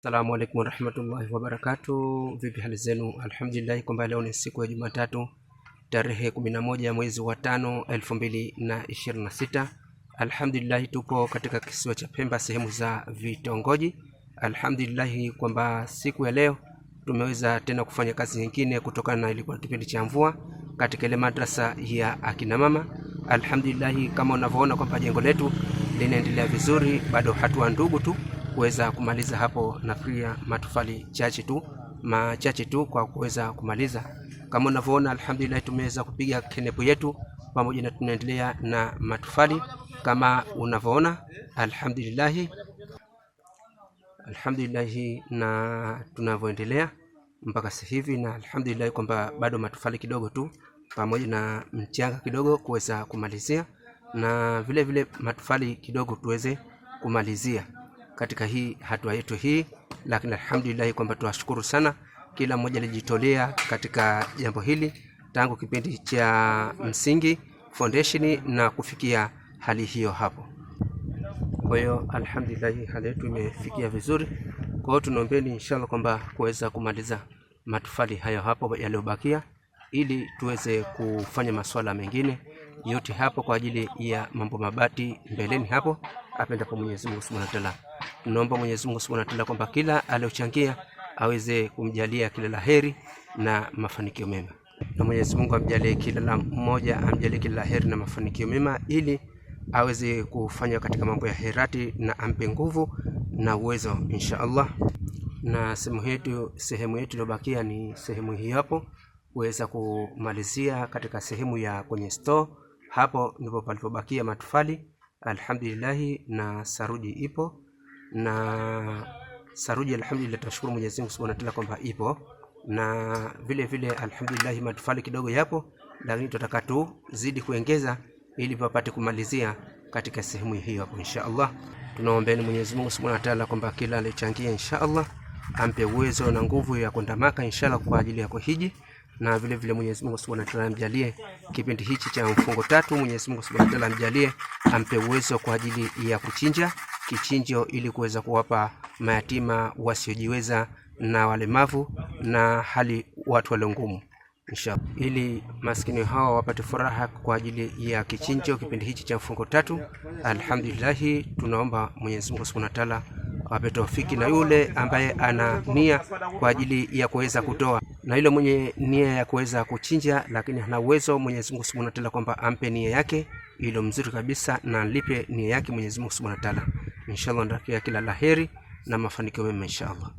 Assalamu alaikum warahmatullahi wabarakatuh. Vipi hali zenu? Alhamdulillah kwamba leo ni siku ya Jumatatu tarehe 11 mwezi wa 5 2026. Alhamdulillah tupo katika kisiwa cha Pemba sehemu za vitongoji. Alhamdulillah kwamba siku ya leo tumeweza tena kufanya kazi nyingine kutokana na ilikuwa kipindi cha mvua katika ile madrasa ya akina mama. Alhamdulillah kama unavyoona kwamba jengo letu linaendelea vizuri, bado hatua ndugu tu kuweza kumaliza hapo, na pia matofali machache tu kwa kuweza kumaliza. Kama unavyoona alhamdulillah tumeweza kupiga kenepu yetu pamoja na tunaendelea na matofali kama unavyoona. Alhamdulillah na tunavyoendelea mpaka sasa hivi, na alhamdulillah kwamba bado matofali kidogo tu pamoja na mchanga kidogo kuweza kumalizia, na vile vile matofali kidogo tuweze kumalizia katika hii hatua yetu hii. Lakini alhamdulillah kwamba tuwashukuru sana kila mmoja alijitolea katika jambo hili tangu kipindi cha msingi foundation na kufikia hali hiyo hapo. Kwa hiyo alhamdulillah hali yetu imefikia vizuri. Kwa hiyo tunaombeni inshallah kwamba kuweza kumaliza matofali hayo hapo yaliyobakia, ili tuweze kufanya masuala mengine yote hapo kwa ajili ya mambo mabati mbeleni hapo, apendapo Mwenyezi Mungu Subhanahu wa Ta'ala. Tunaomba Mwenyezi Mungu Subhanahu wa Ta'ala kwamba kila aliyochangia aweze kumjalia kila laheri na mafanikio mema, na Mwenyezi Mungu amjalie kila mmoja, amjalie kila laheri na mafanikio mema, ili aweze kufanya katika mambo ya herati, na ampe nguvu na uwezo insha Allah. Na sehemu yetu iliyobakia ni sehemu hii hapo, kuweza kumalizia katika sehemu ya kwenye store. Hapo ndipo palipobakia matofali alhamdulillah, na saruji ipo, na saruji alhamdulillah tunashukuru Mwenyezi Mungu Subhanahu wa Ta'ala kwamba ipo, na vile vile alhamdulillah matofali kidogo yapo, lakini tutataka tuzidi kuongeza ili papate kumalizia katika sehemu hiyo hapo insha Allah. Tunaombeeni Mwenyezi Mungu Subhanahu wa Ta'ala kwamba kila alichangia insha Allah ampe uwezo na nguvu ya kwenda Maka inshallah kwa ajili ya kuhiji, na vile vile Mwenyezi Mungu Subhanahu wa Ta'ala amjalie kipindi hichi cha mfungo 3, Mwenyezi Mungu Subhanahu wa Ta'ala amjalie ampe uwezo kwa ajili ya kuchinja kichinjo, ili kuweza kuwapa mayatima wasiojiweza na walemavu na hali watu wale ngumu inshallah, ili maskini hao wapate furaha kwa ajili ya kichinjo kipindi hichi cha mfungo 3. Alhamdulillah tunaomba Mwenyezi Mungu Subhanahu wa Ta'ala awape tawfiki, na yule ambaye ana nia kwa ajili ya kuweza kutoa, na yule mwenye nia ya kuweza kuchinja lakini hana uwezo, Mwenyezi Mungu Subhanahu wa Ta'ala kwamba ampe nia yake ilo mzuri kabisa, na alipe nia yake Mwenyezi Mungu Subhanahu wa Ta'ala inshallah. Ndakia kila laheri na mafanikio mema inshallah.